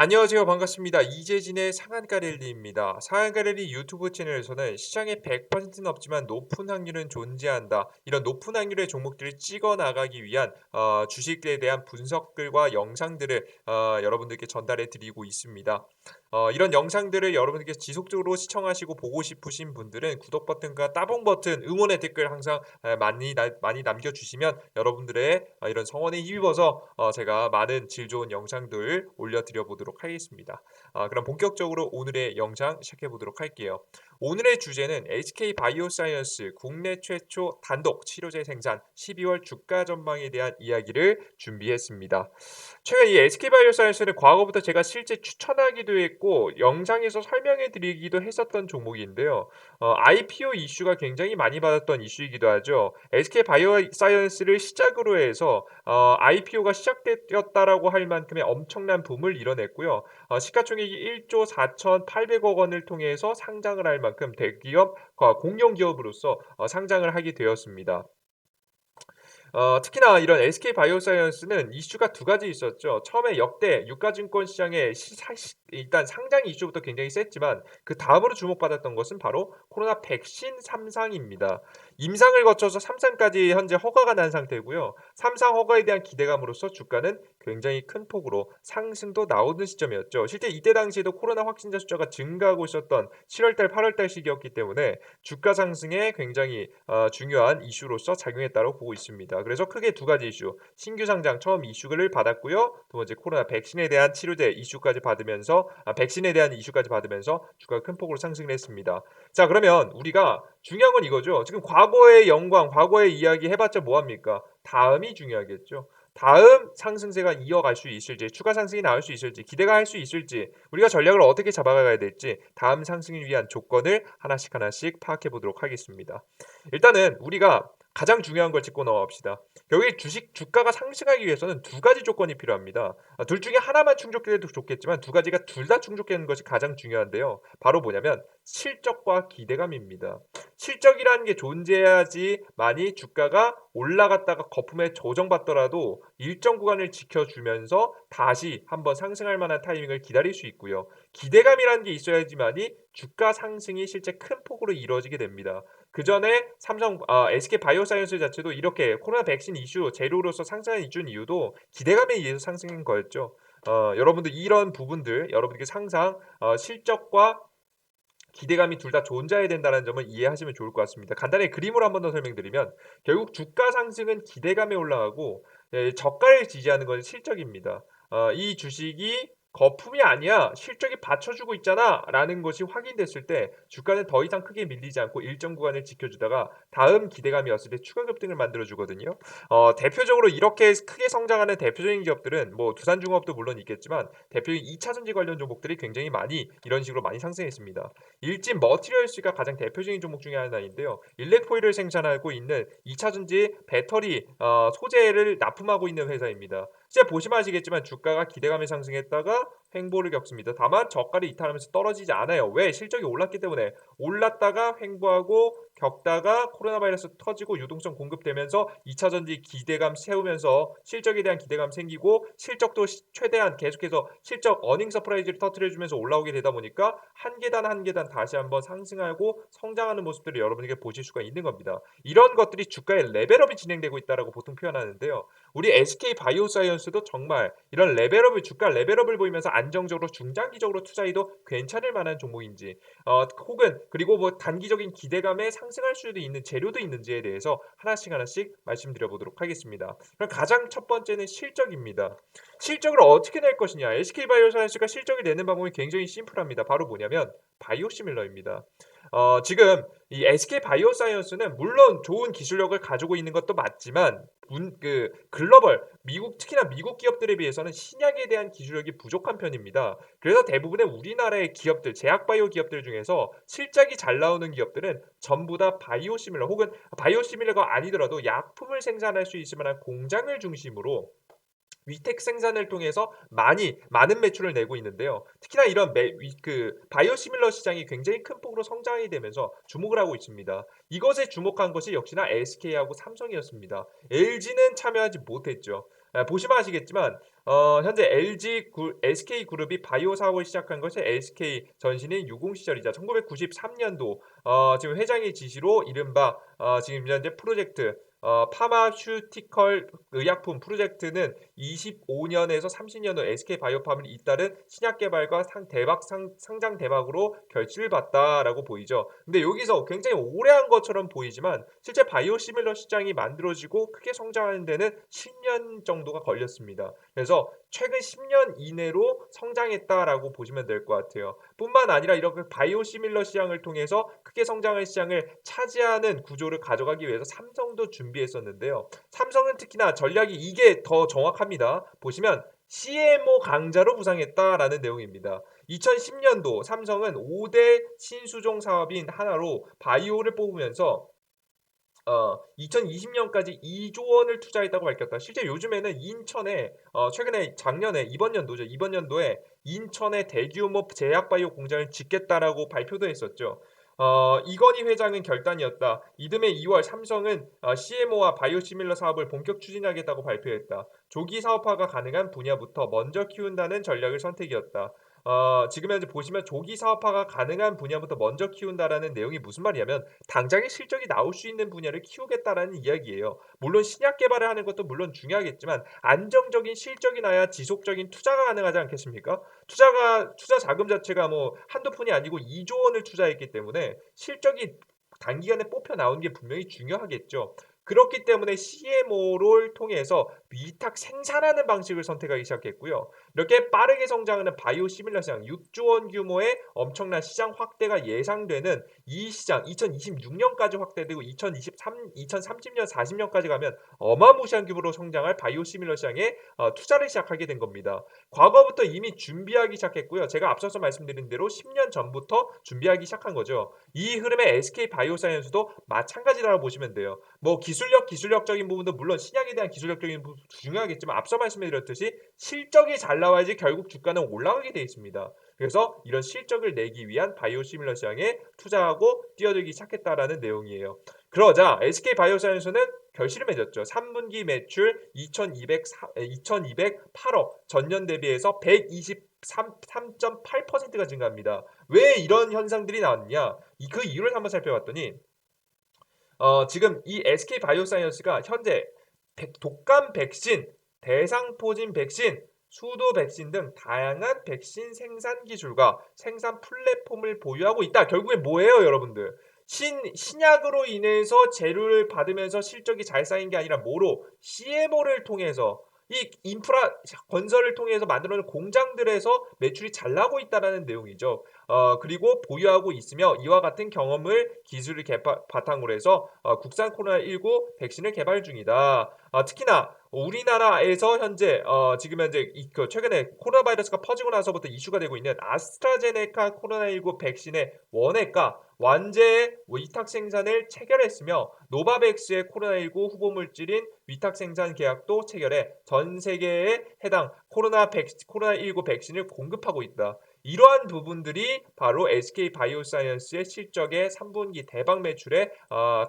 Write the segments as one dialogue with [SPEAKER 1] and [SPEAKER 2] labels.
[SPEAKER 1] 안녕하세요. 반갑습니다. 이재진의 상한가랠리입니다. 상한가랠리 유튜브 채널에서는 시장의 100%는 없지만 높은 확률은 존재한다. 이런 높은 확률의 종목들을 찍어 나가기 위한 주식에 대한 분석글과 영상들을 여러분들께 전달해 드리고 있습니다. 이런 영상들을 여러분들께서 지속적으로 시청하시고 보고 싶으신 분들은 구독 버튼과 따봉 버튼, 응원의 댓글 항상 많이 남겨주시면 여러분들의 이런 성원에 힘입어서 제가 많은 질 좋은 영상들 올려드려 보도록 하겠습니다. 그럼 본격적으로 오늘의 영상 시작해 보도록 할게요. 오늘의 주제는 SK 바이오사이언스 국내 최초 단독 치료제 생산 12월 주가 전망에 대한 이야기를 준비했습니다. 최근 이 SK바이오사이언스는 과거부터 제가 실제 추천하기도 했고 영상에서 설명해 드리기도 했었던 종목인데요. IPO 이슈가 굉장히 많이 받았던 이슈이기도 하죠. SK바이오사이언스를 시작으로 해서 IPO가 시작되었다라고 할 만큼의 엄청난 붐을 이뤄냈고요. 시가총액이 1조 4,800억 원을 통해서 상장을 할 만큼 대기업, 공룡 기업으로서 상장을 하게 되었습니다. 특히나 이런 SK바이오사이언스는 이슈가 두 가지 있었죠. 처음에 역대 유가증권 시장의 일단 상장 이슈부터 굉장히 셌지만 그 다음으로 주목받았던 것은 바로 코로나 백신 3상입니다. 임상을 거쳐서 3상까지 현재 허가가 난 상태고요. 3상 허가에 대한 기대감으로써 주가는 굉장히 큰 폭으로 상승도 나오는 시점이었죠. 실제 이때 당시에도 코로나 확진자 숫자가 증가하고 있었던 7월달, 8월달 시기였기 때문에 주가 상승에 굉장히 중요한 이슈로서 작용했다고 보고 있습니다. 그래서 크게 두 가지 이슈, 신규 상장 처음 이슈를 받았고요. 두 번째 코로나 백신에 대한 치료제 이슈까지 받으면서 백신에 대한 이슈까지 받으면서 주가가 큰 폭으로 상승을 했습니다. 자, 그러면 우리가 중요한 건 이거죠. 지금 과거의 영광, 과거의 이야기 해봤자 뭐합니까? 다음이 중요하겠죠. 다음 상승세가 이어갈 수 있을지, 추가 상승이 나올 수 있을지, 기대가 할 수 있을지, 우리가 전략을 어떻게 잡아가야 될지, 다음 상승을 위한 조건을 하나씩 하나씩 파악해 보도록 하겠습니다. 일단은 우리가 가장 중요한 걸 짚고 넘어갑시다. 결국에 주식 주가가 상승하기 위해서는 두 가지 조건이 필요합니다. 둘 중에 하나만 충족돼도 좋겠지만 두 가지가 둘 다 충족되는 것이 가장 중요한데요. 바로 뭐냐면 실적과 기대감입니다. 실적이라는 게 존재해야지만이 주가가 올라갔다가 거품에 조정받더라도 일정 구간을 지켜주면서 다시 한번 상승할 만한 타이밍을 기다릴 수 있고요. 기대감이라는 게 있어야지만이 주가 상승이 실제 큰 폭으로 이루어지게 됩니다. 그 전에 SK 바이오사이언스 자체도 이렇게 코로나 백신 이슈 재료로서 상승한 이유도 기대감에 의해서 상승인 거였죠. 여러분들 이런 부분들 여러분들께 항상 실적과 기대감이 둘 다 존재해야 된다는 점을 이해하시면 좋을 것 같습니다. 간단히 그림으로 한 번 더 설명드리면 결국 주가 상승은 기대감에 올라가고 저가를 지지하는 것은 실적입니다. 이 주식이 거품이 아니야 실적이 받쳐주고 있잖아라는 것이 확인됐을 때 주가는 더 이상 크게 밀리지 않고 일정 구간을 지켜주다가 다음 기대감이 왔을 때 추가 급등을 만들어주거든요. 대표적으로 이렇게 크게 성장하는 대표적인 기업들은 뭐 두산중업도 물론 있겠지만 대표적인 2차전지 관련 종목들이 굉장히 많이 이런 식으로 많이 상승했습니다. 일진 머티리얼스가 가장 대표적인 종목 중에 하나인데요. 일렉포일을 생산하고 있는 2차전지 배터리 소재를 납품하고 있는 회사입니다. 진짜 보시면 아시겠지만 주가가 기대감에 상승했다가 횡보를 겪습니다. 다만 저가를 이탈하면서 떨어지지 않아요. 왜? 실적이 올랐기 때문에 올랐다가 횡보하고 겪다가 코로나 바이러스 터지고 유동성 공급되면서 2차전지 기대감 세우면서 실적에 대한 기대감 생기고 실적도 최대한 계속해서 실적 어닝 서프라이즈를 터뜨려주면서 올라오게 되다 보니까 한 계단 한 계단 다시 한번 상승하고 성장하는 모습들을 여러분에게 보실 수가 있는 겁니다. 이런 것들이 주가의 레벨업이 진행되고 있다고 보통 표현하는데요. 우리 SK 바이오사이언스도 정말 이런 레벨업을 주가 레벨업을 보이면서 안정적으로 중장기적으로 투자해도 괜찮을 만한 종목인지 혹은 그리고 뭐 단기적인 기대감에 상승할 수도 있는 재료도 있는지에 대해서 하나씩 하나씩 말씀드려 보도록 하겠습니다. 그럼 가장 첫 번째는 실적입니다. 실적을 어떻게 낼 것이냐? SK바이오사이언스가 실적을 내는 방법이 굉장히 심플합니다. 바로 뭐냐면 바이오시밀러입니다. 지금 이 SK바이오사이언스는 물론 좋은 기술력을 가지고 있는 것도 맞지만 글로벌 미국 특히나 미국 기업들에 비해서는 신약에 대한 기술력이 부족한 편입니다. 그래서 대부분의 우리나라의 기업들, 제약바이오 기업들 중에서 실적이 잘 나오는 기업들은 전부 다 바이오시밀러 혹은 바이오시밀러가 아니더라도 약품을 생산할 수 있을 만한 공장을 중심으로 위택 생산을 통해서 많은 매출을 내고 있는데요. 특히나 이런 바이오시밀러 시장이 굉장히 큰 폭으로 성장이 되면서 주목을 하고 있습니다. 이것에 주목한 것이 역시나 SK하고 삼성이었습니다. LG는 참여하지 못했죠. 보시면 아시겠지만 현재 SK그룹이 바이오 사업을 시작한 것이 SK전신인 유공 시절이자 1993년도 지금 회장의 지시로 이른바 지금 현재 프로젝트 파마슈티컬 의약품 프로젝트는 25년에서 30년 후 SK바이오팜을 잇따른 신약 개발과 상장 대박으로 결실을 봤다라고 보이죠. 근데 여기서 굉장히 오래 한 것처럼 보이지만 실제 바이오시밀러 시장이 만들어지고 크게 성장하는 데는 10년 정도가 걸렸습니다. 그래서 최근 10년 이내로 성장했다라고 보시면 될 것 같아요. 뿐만 아니라 이렇게 바이오시밀러 시장을 통해서 크게 성장한 시장을 차지하는 구조를 가져가기 위해서 삼성도 준비했었는데요. 삼성은 특히나 전략이 이게 더 정확합니다. 보시면 CMO 강자로 부상했다라는 내용입니다. 2010년도 삼성은 5대 신수종 사업인 하나로 바이오를 뽑으면서 2020년까지 2조 원을 투자했다고 밝혔다. 실제 요즘에는 인천에 최근에 작년에 이번 연도죠. 이번 연도에 인천에 대규모 제약바이오 공장을 짓겠다라고 발표도 했었죠. 이건희 회장은 결단이었다. 이듬해 2월 삼성은 CMO와 바이오시밀러 사업을 본격 추진하겠다고 발표했다. 조기 사업화가 가능한 분야부터 먼저 키운다는 전략을 선택이었다. 지금 현재 보시면 조기 사업화가 가능한 분야부터 먼저 키운다라는 내용이 무슨 말이냐면 당장의 실적이 나올 수 있는 분야를 키우겠다라는 이야기예요. 물론 신약 개발을 하는 것도 물론 중요하겠지만 안정적인 실적이 나야 지속적인 투자가 가능하지 않겠습니까? 투자 자금 자체가 뭐 한두 푼이 아니고 2조 원을 투자했기 때문에 실적이 단기간에 뽑혀 나오는 게 분명히 중요하겠죠. 그렇기 때문에 CMO를 통해서 위탁 생산하는 방식을 선택하기 시작했고요. 이렇게 빠르게 성장하는 바이오 시밀러 시장 6조 원 규모의 엄청난 시장 확대가 예상되는 이 시장 2026년까지 확대되고 2030년 40년까지 가면 어마무시한 규모로 성장할 바이오 시밀러 시장에 투자를 시작하게 된 겁니다. 과거부터 이미 준비하기 시작했고요. 제가 앞서서 말씀드린 대로 10년 전부터 준비하기 시작한 거죠. 이 흐름에 SK 바이오사이언스도 마찬가지라고 보시면 돼요. 뭐 기술력적인 부분도 물론 신약에 대한 기술력적인 부분도 중요하겠지만 앞서 말씀드렸듯이 실적이 잘 나와야지 결국 주가는 올라가게 되어 있습니다. 그래서 이런 실적을 내기 위한 바이오시밀러 시장에 투자하고 뛰어들기 시작했다라는 내용이에요. 그러자 SK바이오사이언스는 결실을 맺었죠. 3분기 매출 2,208억 전년 대비해서 123.8%가 증가합니다. 왜 이런 현상들이 나왔느냐? 그 이유를 한번 살펴봤더니 지금 이 SK 바이오사이언스가 현재 독감 백신, 대상포진 백신, 수도 백신 등 다양한 백신 생산 기술과 생산 플랫폼을 보유하고 있다. 결국에 뭐예요, 여러분들? 신약으로 인해서 재료를 받으면서 실적이 잘 쌓인 게 아니라 뭐로? CMO를 통해서 이 인프라 건설을 통해서 만들어낸 공장들에서 매출이 잘 나고 있다라는 내용이죠. 그리고 보유하고 있으며 이와 같은 경험을 기술을 바탕으로 해서 국산 코로나19 백신을 개발 중이다. 특히나 우리나라에서 현재 지금 현재 최근에 코로나 바이러스가 퍼지고 나서부터 이슈가 되고 있는 아스트라제네카 코로나19 백신의 원액과 완제의 위탁 생산을 체결했으며 노바백스의 코로나19 후보 물질인 위탁 생산 계약도 체결해 전 세계에 해당 코로나19 백신을 공급하고 있다. 이러한 부분들이 바로 SK 바이오사이언스의 실적의 3분기 대박 매출에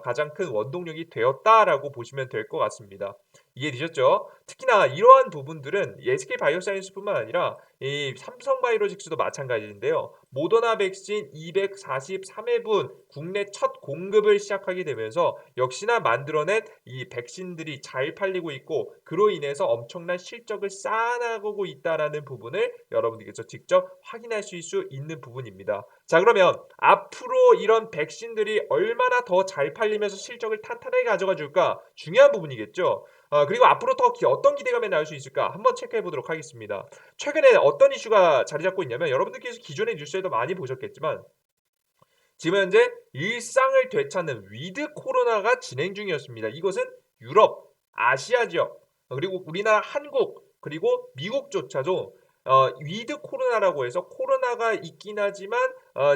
[SPEAKER 1] 가장 큰 원동력이 되었다라고 보시면 될 것 같습니다. 이해되셨죠? 특히나 이러한 부분들은 SK 바이오사이언스뿐만 아니라 이 삼성바이오로직스도 마찬가지인데요. 모더나 백신 243회분 국내 첫 공급을 시작하게 되면서 역시나 만들어낸 이 백신들이 잘 팔리고 있고 그로 인해서 엄청난 실적을 쌓아나가고 있다라는 부분을 여러분들께서 직접 확인하실 수 있는 부분입니다. 자, 그러면 앞으로 이런 백신들이 얼마나 더 잘 팔리면서 실적을 탄탄하게 가져가 줄까 중요한 부분이겠죠. 그리고 앞으로 더 어떤 기대감이 나올 수 있을까 한번 체크해 보도록 하겠습니다. 최근에 어떤 이슈가 자리 잡고 있냐면 여러분들께서 기존의 뉴스에도 많이 보셨겠지만 지금 현재 일상을 되찾는 위드 코로나가 진행 중이었습니다. 이것은 유럽, 아시아 지역, 그리고 우리나라 한국, 그리고 미국조차도 위드 코로나라고 해서 코로나가 있긴 하지만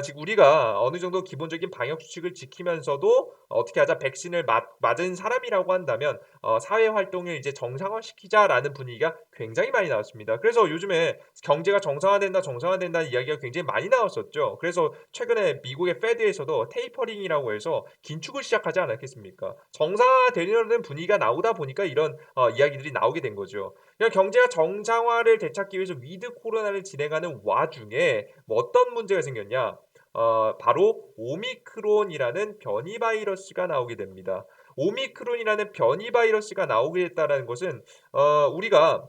[SPEAKER 1] 지금 우리가 어느 정도 기본적인 방역 수칙을 지키면서도 어떻게 하자 백신을 맞은 사람이라고 한다면 사회 활동을 이제 정상화시키자라는 분위기가 굉장히 많이 나왔습니다. 그래서 요즘에 경제가 정상화된다, 정상화된다는 이야기가 굉장히 많이 나왔었죠. 그래서 최근에 미국의 페드에서도 테이퍼링이라고 해서 긴축을 시작하지 않았겠습니까? 정상화되려는 분위기가 나오다 보니까 이런 이야기들이 나오게 된 거죠. 그냥 경제가 정상화를 되찾기 위해서 위드 코로나를 진행하는 와중에 뭐 어떤 문제가 생겼냐? 바로 오미크론이라는 변이 바이러스가 나오게 됩니다. 오미크론이라는 변이 바이러스가 나오게 됐다는 것은 우리가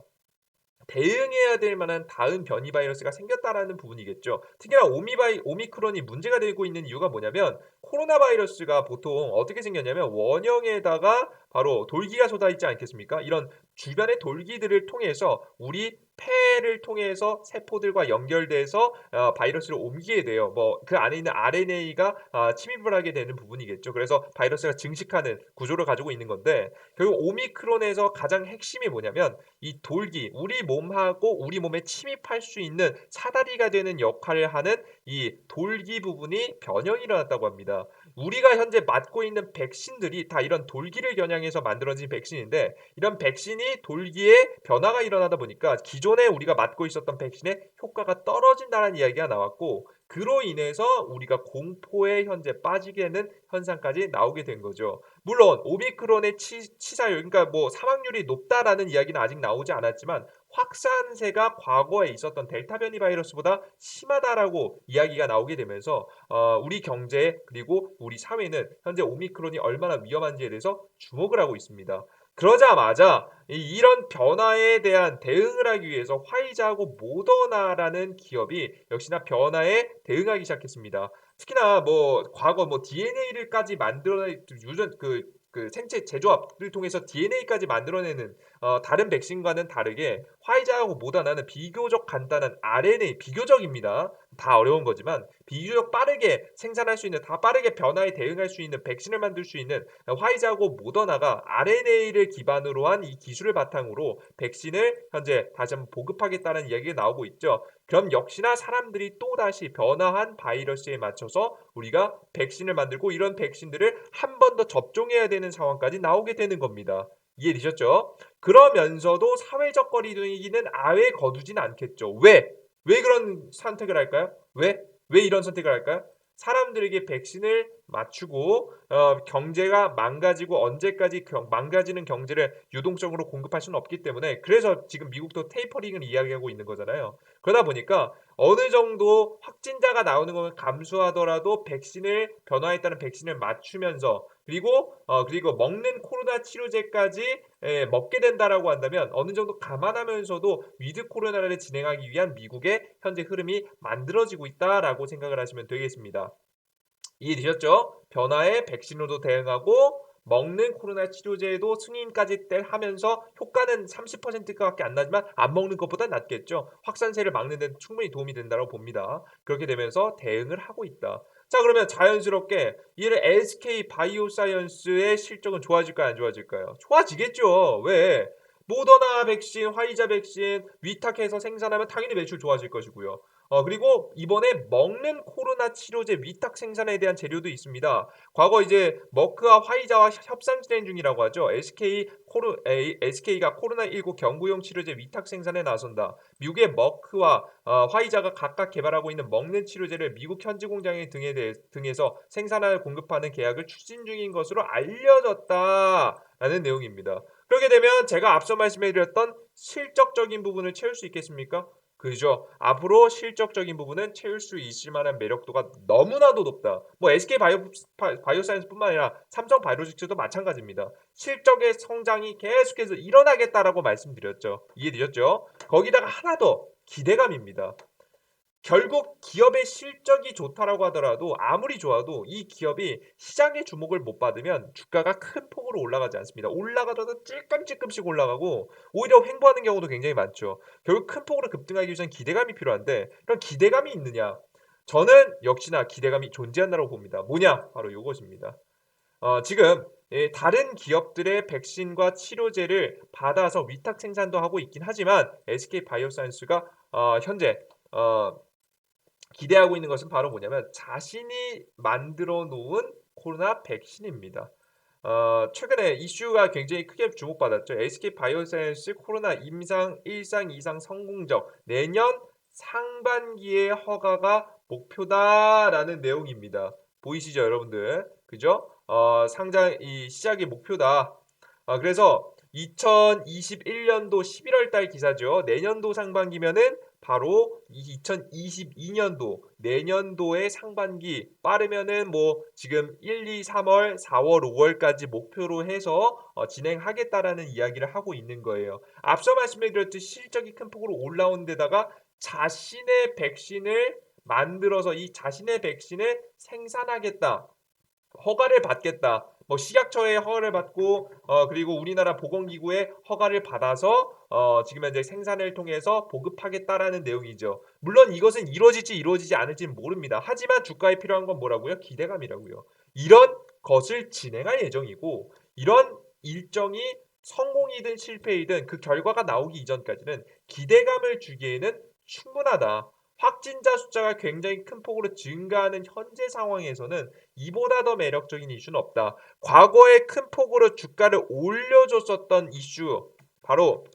[SPEAKER 1] 대응해야 될 만한 다음 변이 바이러스가 생겼다라는 부분이겠죠. 특히나 오미크론이 문제가 되고 있는 이유가 뭐냐면 코로나 바이러스가 보통 어떻게 생겼냐면 원형에다가 바로 돌기가 쏟아있지 않겠습니까? 이런 주변의 돌기들을 통해서 우리 폐를 통해서 세포들과 연결돼서 바이러스를 옮기게 돼요. 뭐 그 안에 있는 RNA가 침입을 하게 되는 부분이겠죠. 그래서 바이러스가 증식하는 구조를 가지고 있는 건데 결국 오미크론에서 가장 핵심이 뭐냐면 이 돌기, 우리 몸하고 우리 몸에 침입할 수 있는 사다리가 되는 역할을 하는 이 돌기 부분이 변형이 일어났다고 합니다. 우리가 현재 맞고 있는 백신들이 다 이런 돌기를 겨냥해서 만들어진 백신인데 이런 백신이 돌기에 변화가 일어나다 보니까 기존에 우리가 맞고 있었던 백신의 효과가 떨어진다는 이야기가 나왔고 그로 인해서 우리가 공포에 현재 빠지게 되는 현상까지 나오게 된 거죠. 물론 오미크론의 치사율 그러니까 뭐 사망률이 높다라는 이야기는 아직 나오지 않았지만 확산세가 과거에 있었던 델타 변이 바이러스보다 심하다라고 이야기가 나오게 되면서 우리 경제 그리고 우리 사회는 현재 오미크론이 얼마나 위험한지에 대해서 주목을 하고 있습니다. 그러자마자 이런 변화에 대한 대응을 하기 위해서 화이자하고 모더나라는 기업이 역시나 변화에 대응하기 시작했습니다. 특히나 뭐 과거 뭐 DNA를까지 만들어내 유전 그 생체 재조합을 통해서 DNA까지 만들어내는 다른 백신과는 다르게 화이자하고 모더나는 비교적 간단한 RNA 비교적입니다. 다 어려운 거지만 비교적 빠르게 생산할 수 있는 다 빠르게 변화에 대응할 수 있는 백신을 만들 수 있는 화이자하고 모더나가 RNA를 기반으로 한 이 기술을 바탕으로 백신을 현재 다시 한번 보급하겠다는 이야기가 나오고 있죠. 그럼 역시나 사람들이 또다시 변화한 바이러스에 맞춰서 우리가 백신을 만들고 이런 백신들을 한 번 더 접종해야 되는 상황까지 나오게 되는 겁니다. 이해되셨죠? 그러면서도 사회적 거리두기는 아예 거두진 않겠죠. 왜? 왜 그런 선택을 할까요? 왜? 왜 이런 선택을 할까요? 사람들에게 백신을 맞추고 경제가 망가지고 언제까지 망가지는 경제를 유동적으로 공급할 수는 없기 때문에 그래서 지금 미국도 테이퍼링을 이야기하고 있는 거잖아요. 그러다 보니까 어느 정도 확진자가 나오는 걸 감수하더라도 백신을 변화에 따른 백신을 맞추면서 그리고 먹는 코로나 치료제까지 먹게 된다라고 한다면 어느 정도 감안하면서도 위드 코로나를 진행하기 위한 미국의 현재 흐름이 만들어지고 있다라고 생각을 하시면 되겠습니다. 이해되셨죠? 변화에 백신으로도 대응하고 먹는 코로나 치료제도 승인까지 하면서 효과는 30%밖에 안 나지만 안 먹는 것보다 낫겠죠. 확산세를 막는 데는 충분히 도움이 된다고 봅니다. 그렇게 되면서 대응을 하고 있다. 자, 그러면 자연스럽게 이를 SK 바이오사이언스의 실적은 좋아질까요, 안 좋아질까요? 좋아지겠죠. 왜? 모더나 백신, 화이자 백신 위탁해서 생산하면 당연히 매출 좋아질 것이고요. 그리고 이번에 먹는 코로나 치료제 위탁 생산에 대한 재료도 있습니다. 과거 이제 머크와 화이자와 협상 진행 중이라고 하죠. SK가 코로나19 경구용 치료제 위탁 생산에 나선다. 미국의 머크와 화이자가 각각 개발하고 있는 먹는 치료제를 미국 현지 공장에 등에서 생산하여 공급하는 계약을 추진 중인 것으로 알려졌다라는 내용입니다. 그렇게 되면 제가 앞서 말씀해드렸던 실적적인 부분을 채울 수 있겠습니까? 그죠. 앞으로 실적적인 부분은 채울 수 있을 만한 매력도가 너무나도 높다. 뭐 SK 바이오사이언스뿐만 아니라 삼성 바이오로직스도 마찬가지입니다. 실적의 성장이 계속해서 일어나겠다라고 말씀드렸죠. 이해되셨죠? 거기다가 하나 더 기대감입니다. 결국 기업의 실적이 좋다라고 하더라도 아무리 좋아도 이 기업이 시장의 주목을 못 받으면 주가가 큰 폭으로 올라가지 않습니다. 올라가더라도 찔끔찔끔씩 올라가고 오히려 횡보하는 경우도 굉장히 많죠. 결국 큰 폭으로 급등하기 위해서는 기대감이 필요한데 그런 기대감이 있느냐? 저는 역시나 기대감이 존재한다고 봅니다. 뭐냐? 바로 이것입니다. 지금 다른 기업들의 백신과 치료제를 받아서 위탁 생산도 하고 있긴 하지만 SK 바이오사이언스가 현재 어, 기대하고 있는 것은 바로 뭐냐면 자신이 만들어 놓은 코로나 백신입니다. 최근에 이슈가 굉장히 크게 주목받았죠. SK 바이오사이언스 코로나 임상 1상 2상 성공적 내년 상반기에 허가가 목표다라는 내용입니다. 보이시죠, 여러분들? 그죠? 상장 이 시작이 목표다. 그래서 2021년도 11월 달 기사죠. 내년도 상반기면은 바로 2022년도 내년도의 상반기 빠르면은 뭐 지금 1, 2, 3월, 4월, 5월까지 목표로 해서 진행하겠다라는 이야기를 하고 있는 거예요. 앞서 말씀드렸듯이 실적이 큰 폭으로 올라온 데다가 자신의 백신을 만들어서 이 자신의 백신을 생산하겠다. 허가를 받겠다. 뭐 식약처의 허가를 받고 그리고 우리나라 보건기구의 허가를 받아서 지금 현재 생산을 통해서 보급하겠다라는 내용이죠. 물론 이것은 이루어질지 이루어지지 않을지는 모릅니다. 하지만 주가에 필요한 건 뭐라고요? 기대감이라고요. 이런 것을 진행할 예정이고 이런 일정이 성공이든 실패이든 그 결과가 나오기 이전까지는 기대감을 주기에는 충분하다. 확진자 숫자가 굉장히 큰 폭으로 증가하는 현재 상황에서는 이보다 더 매력적인 이슈는 없다. 과거에 큰 폭으로 주가를 올려줬었던 이슈 바로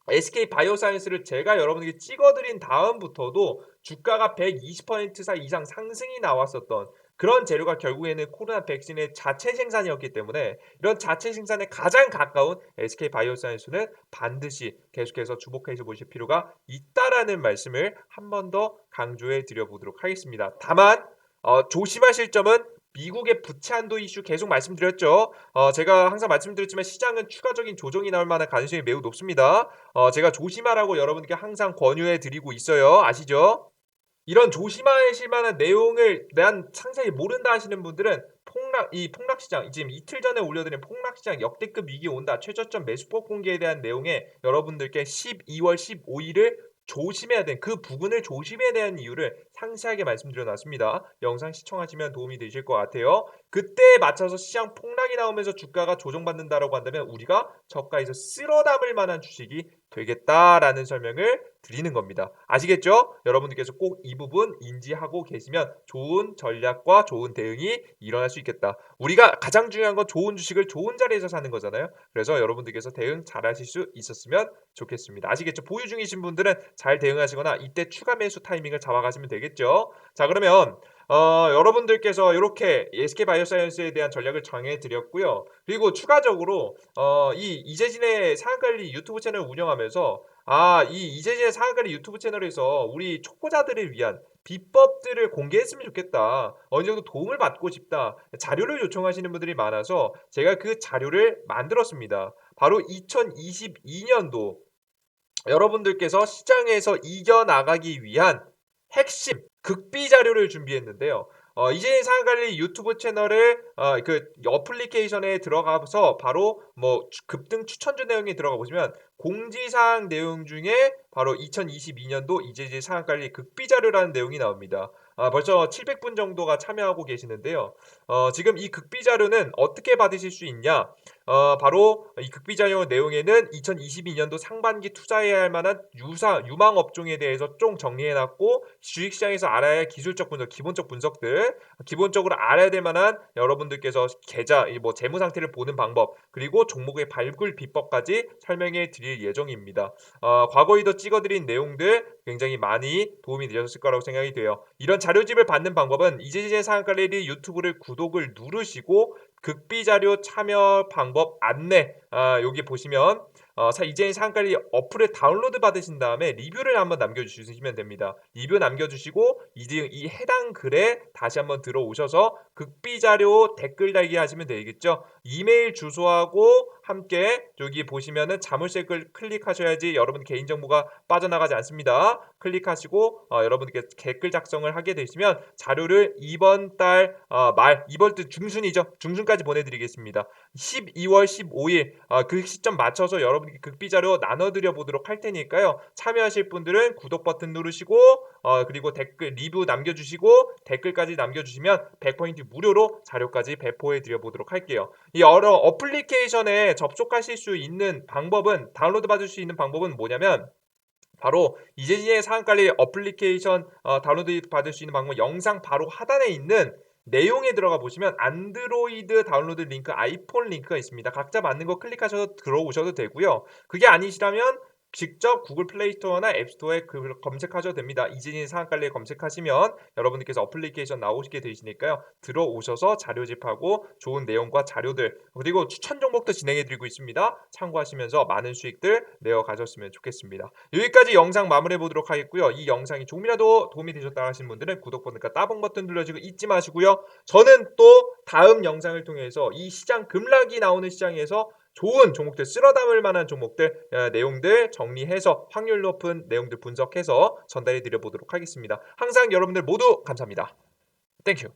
[SPEAKER 1] SK 바이오사이언스를 제가 여러분에게 찍어드린 다음부터도 주가가 120% 이상 상승이 나왔었던 그런 재료가 결국에는 코로나 백신의 자체 생산이었기 때문에 이런 자체 생산에 가장 가까운 SK 바이오사이언스는 반드시 계속해서 주목해서 보실 필요가 있다라는 말씀을 한 번 더 강조해 드려 보도록 하겠습니다. 다만 조심하실 점은 미국의 부채 한도 이슈 계속 말씀드렸죠. 제가 항상 말씀드렸지만 시장은 추가적인 조정이 나올 만한 가능성이 매우 높습니다. 제가 조심하라고 여러분께 항상 권유해 드리고 있어요. 아시죠? 이런 조심하실 만한 내용을 난 상세히 모른다 하시는 분들은 폭락 시장 지금 이틀 전에 올려드린 폭락 시장 역대급 위기 온다 최저점 매수폭 공개에 대한 내용에 여러분들께 12월 15일을 조심해야 되는 그 부분을 조심해야 되는 이유를 상세하게 말씀드려 놨습니다. 영상 시청하시면 도움이 되실 것 같아요. 그때에 맞춰서 시장 폭락이 나오면서 주가가 조정받는다라고 한다면 우리가 저가에서 쓸어 담을 만한 주식이 되겠다라는 설명을 드리는 겁니다. 아시겠죠? 여러분들께서 꼭 이 부분 인지하고 계시면 좋은 전략과 좋은 대응이 일어날 수 있겠다. 우리가 가장 중요한 건 좋은 주식을 좋은 자리에서 사는 거잖아요. 그래서 여러분들께서 대응 잘 하실 수 있었으면 좋겠습니다. 아시겠죠? 보유 중이신 분들은 잘 대응하시거나 이때 추가 매수 타이밍을 잡아가시면 되겠죠. 자, 그러면 여러분들께서 이렇게 SK바이오사이언스에 대한 전략을 정해 드렸고요. 그리고 추가적으로 이 이재진의 상한관리 유튜브 채널 운영하면서 이 이재진의 상한관리 유튜브 채널에서 우리 초보자들을 위한 비법들을 공개했으면 좋겠다. 어느 정도 도움을 받고 싶다. 자료를 요청하시는 분들이 많아서 제가 그 자료를 만들었습니다. 바로 2022년도 여러분들께서 시장에서 이겨나가기 위한 핵심 극비 자료를 준비했는데요. 이재인 상한관리 유튜브 채널을 그 어플리케이션에 들어가서 바로 뭐 급등 추천주 내용에 들어가 보시면 공지사항 내용 중에 바로 2022년도 이재진 상한관리 극비 자료라는 내용이 나옵니다. 벌써 700분 정도가 참여하고 계시는데요. 지금 이 극비 자료는 어떻게 받으실 수 있냐? 바로 이 극비 자료 내용에는 2022년도 상반기 투자해야 할 만한 유망 업종에 대해서 좀 정리해 놨고 주식시장에서 알아야 할 기술적 분석, 기본적 분석들, 기본적으로 알아야 될 만한 여러분들께서 계좌, 뭐 재무 상태를 보는 방법, 그리고 종목의 발굴 비법까지 설명해 드릴 예정입니다. 과거에도 찍어드린 내용들 굉장히 많이 도움이 되셨을 거라고 생각이 돼요. 이런 자료집을 받는 방법은 이재진의 상한갈래리 유튜브를 구독을 누르시고 극비 자료 참여 방법 안내 여기 보시면 이재인 상한가리 어플을 다운로드 받으신 다음에 리뷰를 한번 남겨주시면 됩니다. 리뷰 남겨주시고 이 해당 글에 다시 한번 들어오셔서 극비 자료 댓글 달기 하시면 되겠죠. 이메일 주소하고 함께 여기 보시면은 자물쇠글 클릭하셔야지 여러분 개인정보가 빠져나가지 않습니다. 클릭하시고 여러분께 댓글 작성을 하게 되시면 자료를 이번 달 이번 달 중순이죠. 중순까지 보내드리겠습니다. 12월 15일 그 시점 맞춰서 여러분께 극비 자료 나눠드려 보도록 할 테니까요. 참여하실 분들은 구독 버튼 누르시고 그리고 댓글 리뷰 남겨주시고 댓글까지 남겨주시면 100포인트 무료로 자료까지 배포해 드려 보도록 할게요. 이 여러 어플리케이션에 접속하실 수 있는 방법은 다운로드 받을 수 있는 방법은 뭐냐면 바로 이재진의 상한관리 어플리케이션 다운로드 받을 수 있는 방법 영상 바로 하단에 있는 내용에 들어가 보시면 안드로이드 다운로드 링크, 아이폰 링크가 있습니다. 각자 맞는 거 클릭하셔서 들어오셔도 되고요. 그게 아니시라면 직접 구글 플레이 스토어나 앱 스토어에 검색하셔도 됩니다. 이재진의 상한관리 검색하시면 여러분들께서 어플리케이션 나오시게 되시니까요. 들어오셔서 자료집하고 좋은 내용과 자료들 그리고 추천 종목도 진행해 드리고 있습니다. 참고하시면서 많은 수익들 내어 가셨으면 좋겠습니다. 여기까지 영상 마무리해 보도록 하겠고요. 이 영상이 조금이라도 도움이 되셨다 하시는 분들은 구독 버튼과 따봉 버튼 눌러주고 잊지 마시고요. 저는 또 다음 영상을 통해서 이 시장 급락이 나오는 시장에서 좋은 종목들 쓸어 담을 만한 종목들 내용들 정리해서 확률 높은 내용들 분석해서 전달해 드려 보도록 하겠습니다. 항상 여러분들 모두 감사합니다. 땡큐.